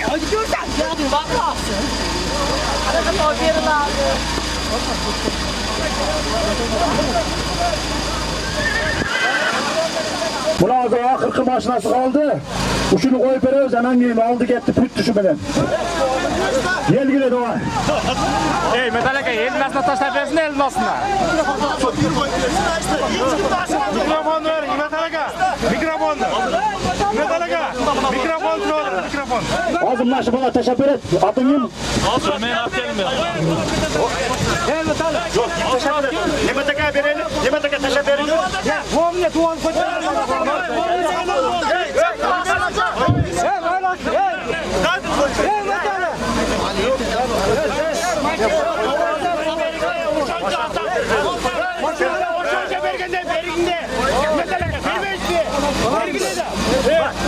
Hadi görsen geldi bak kalsın. Arada o yerini aldı. Buna az ahırkı maşinası kaldı. Uşunu koyup veriyoruz hemen gelin aldı gitti püt düşü bilen. Gel gire doğa. Ey Metallica elmasına taşlar versin elmasına. Mikrofon ver Metallica. Mikrofon. Metallica. Mikrofon ver. Mikrofon. Ağzım naşı bana teşekkür et. Adın kim? Gel Metallica. Yok teşekkür et. Metallica verelim. Metallica teşekkür edelim. Tuğan ne tuğan koçlar.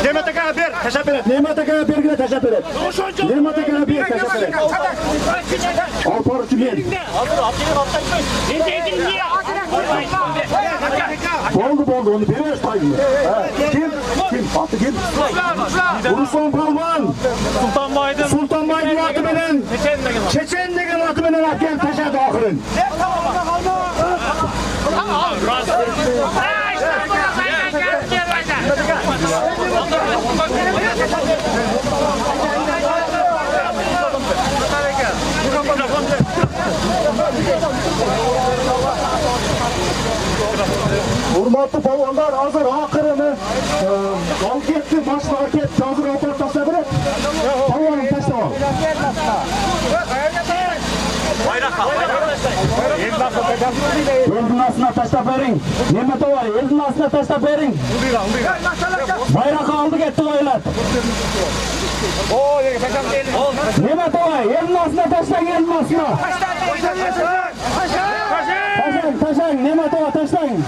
Nimet Aka'ya bir teşekkür et. Nimet Aka'ya bir teşekkür et. Nimet Aka'ya bir teşekkür et. Al porucu gel. Boldu onu veriyoruz tayyip. Kim? Atı kim? Ruslan Palvan. Sultan Baydın atı benen. Çeçen degen atı benen atken teşekkür ahırın. Hurmatlı palvanlar hazır akırını al gitti başlığa gitti hazır röportajda bırak. Palvanın taşla al. Eldin aslına taşla verin. Nimet var eldin aslına taşla verin. Bayrak aldı gitti oylar. Nemat oğa, elmasına taşlayın elmasına. Taşlayın, Nemat oğa taşlayın.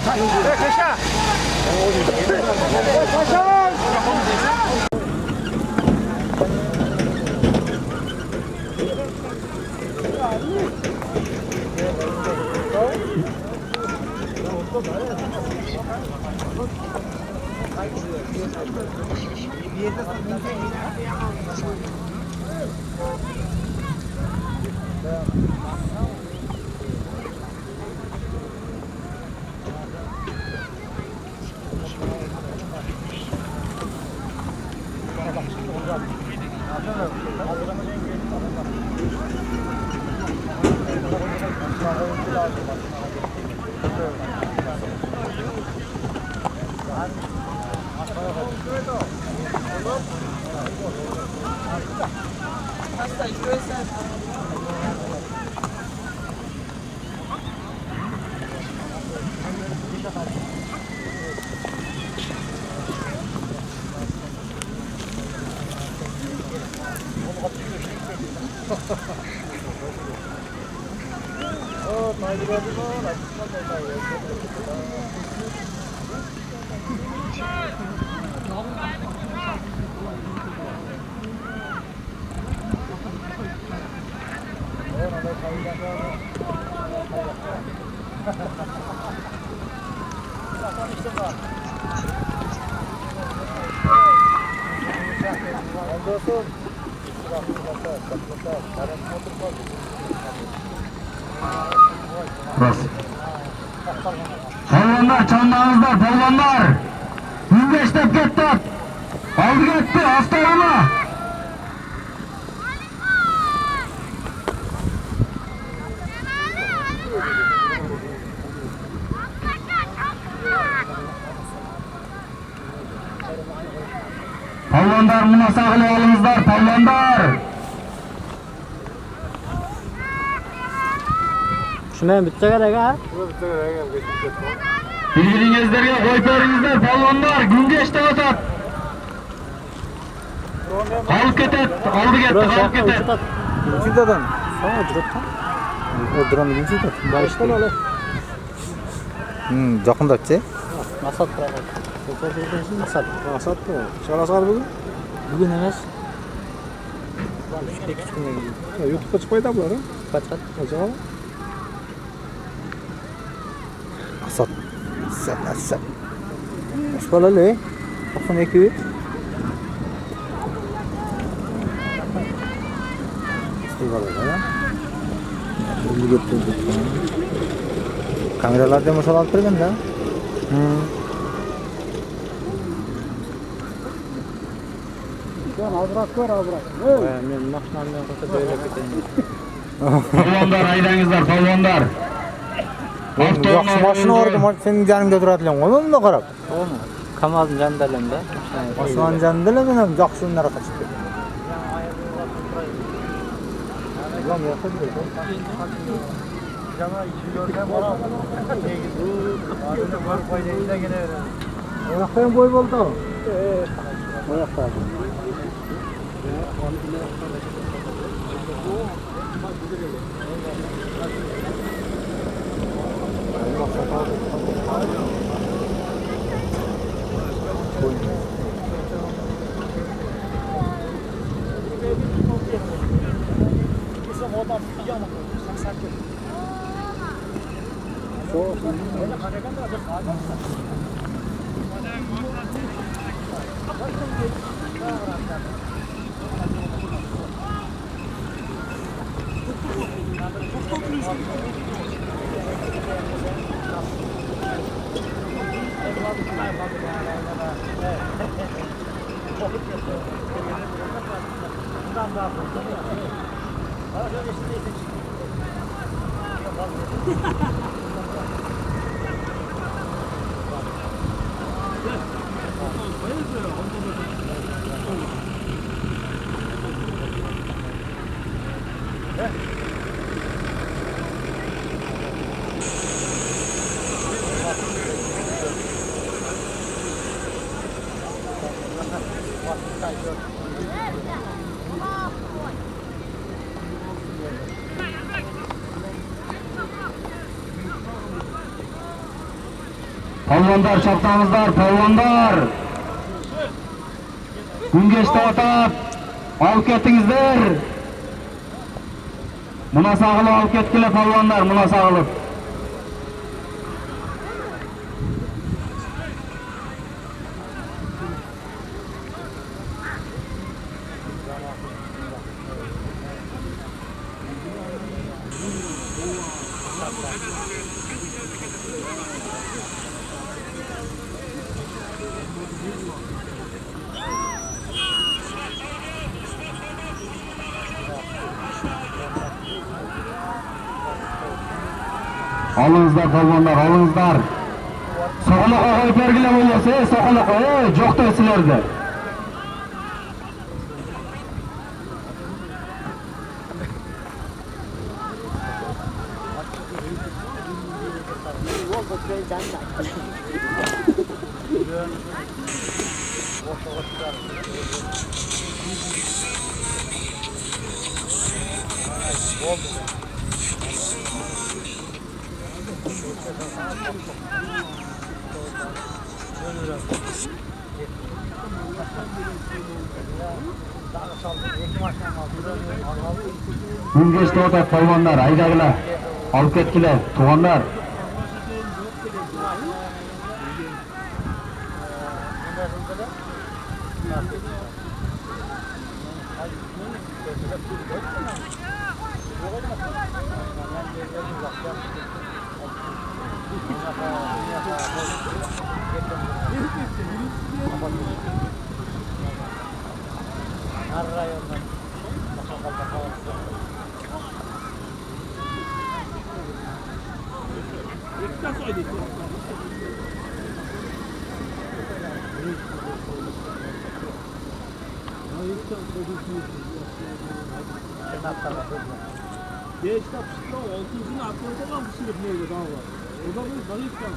Polvonlar, çandağınızlar, polvonlar! 105 dep ketdi! Aldı ketdi, astarama! Polvonlar, buna saqlab olingizlar, polvonlar! Shuni bitta kerak ha? Bilgiringizlarga qo'yib beringizlar, polvonlar, Gundeş'te o'tadi. Olib ketadi, oldi ketdi, olib ketadi. Judadan. Sana judatdan. O'ldiram judat. Boshdan olay. Жақындатшы. Masat qiladi. Ko'rsatuvchi masat. Масатты. Шарасар бүгін? Bugun emas. Lan 3 kundan keyin. YouTube'da çıkmaydı bunlar ha? Kaçat. Acaba? Asat. Asat. Kaç paralı? 92. Kameralarda masal alıp durgan da. Men mashinamdan qo'yib joylab ketaman. Polvonlar, haydangizlar, polvonlar! Yaxshi mashina ordi, sening janingda turadigan qo'yma qarab. Kamazning jandalimda. Osmon jandalar men yaxshi unlara qochib ketdi. Oyoqdan boy bo'ldi. Oyoqda. Polvonlar çaptamızlar, polvonlar. Gün geçti atab. Alıp kettingizler. Muna sağılıp alıp ketkiler polvonlar, muna sağılıp. Alınızlar polvonlar, alınızlar. Soğuluğa koyup bergile bo'lsa, so'qiliq, jo'qda sizlarda. Gün geçti o da polvonlar, aydagilar, alıp ketkiler, tuğanlar. Beşte pişikler, 6'ncının aklında olan bir sürü neydi daha var. O da bir zayıf kaldı.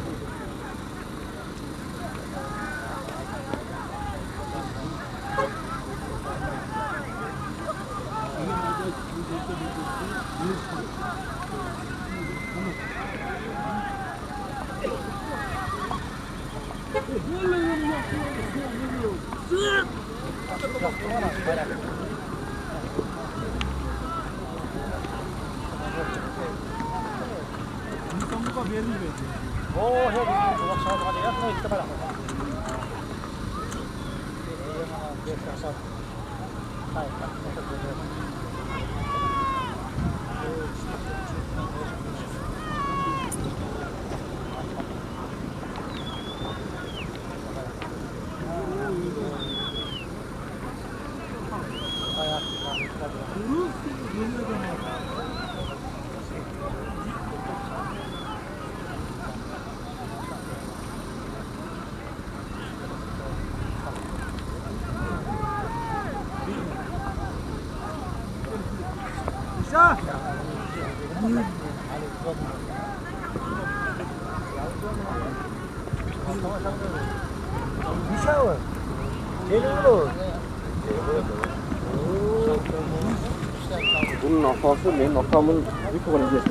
Bunun nafası benim nafamın bir kovalayacağım.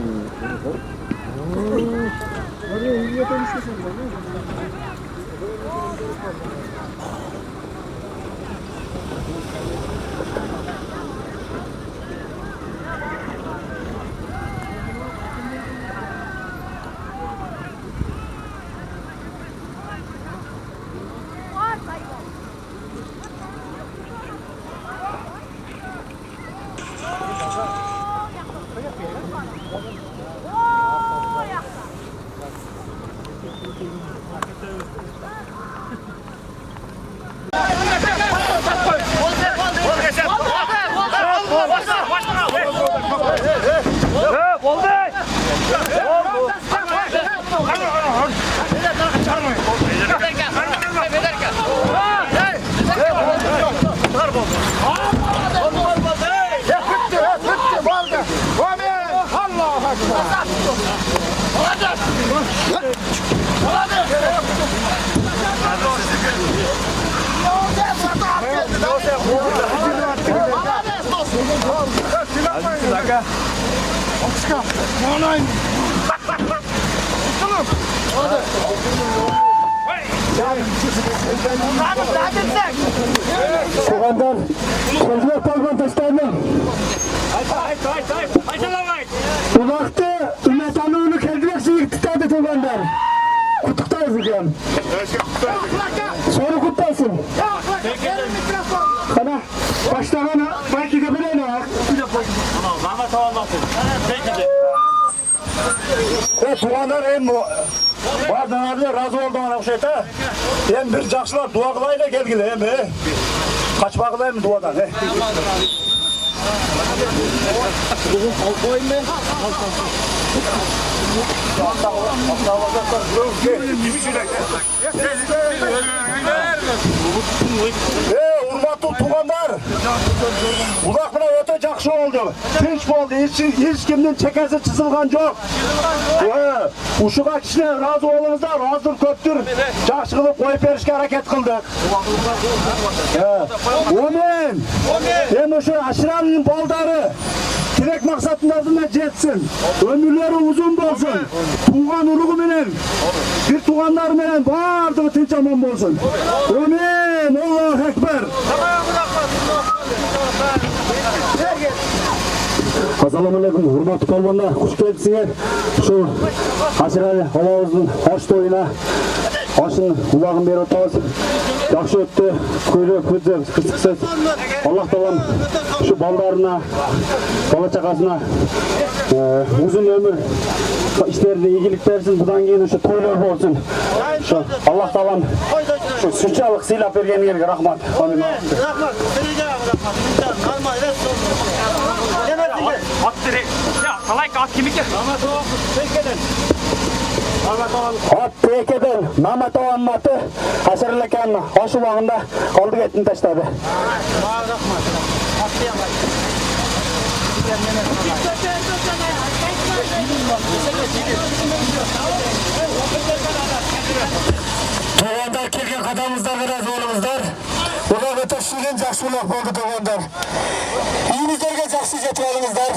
Olacak. Tuğanlar, sözler kalman taşlarına. Uzaktı, Ümmet Hanım'ını kendine tutardı Tuğanlar. Kutuktayız hocam. Sonra kutlarsın. Kana, başlarına, belki de bile ne var? Tuğanlar en Bardan abi razı oldum ana uşakta. Hem bir жақшылар dua kılayla gelgili hem he. Kaçma kılayım duadan he. Urmatlı tuğanlar. Uzak bile öte жақшы oldu. Tinç oldu. Hiç kimden çekesi çizilgan yok. Uşuğa kişiler razı olunuzlar. Azdır köptür. Жақшы kılıp koyup verişke hareket kıldık. Omen. Hem şu aşıranın baldarı. Tilek maksatlarına jetsin. Ömürleri uzun bolsun. Tuğan uluğu menen. Bir tuğanlar menen bardığı tinç aman bolsun. Amin. Allahu Ekber. Assalamualaikum, hurmatlı kalmanlar, hoş geldiniz. Şu aşırı havamızın hoş toyuna aşın kulağın beri otağız. Yaxşı öttü, köylü, kızı, kısıksız. Allah talam şu ballarına, bala çakasına uzun ömür işlerinde iyilik versin. Buradan keyin şu toylar olsun. Şu Allah talam şu sütçalık silap bergen yerге rahmat. Amin. Rahmat. At direkt. Ya salak at kimlik ya. At tekeden Mehmet Ağa'nın atı hasırlıken aş ulağında kaldık etini taşladı. Tuğanlar kelgen kadamızlar biraz oğlumuzlar. Ulağı taşıyan жақсы ulaq oldu tuğanlar. İyinizlerge жақсы jetip alыңızlar.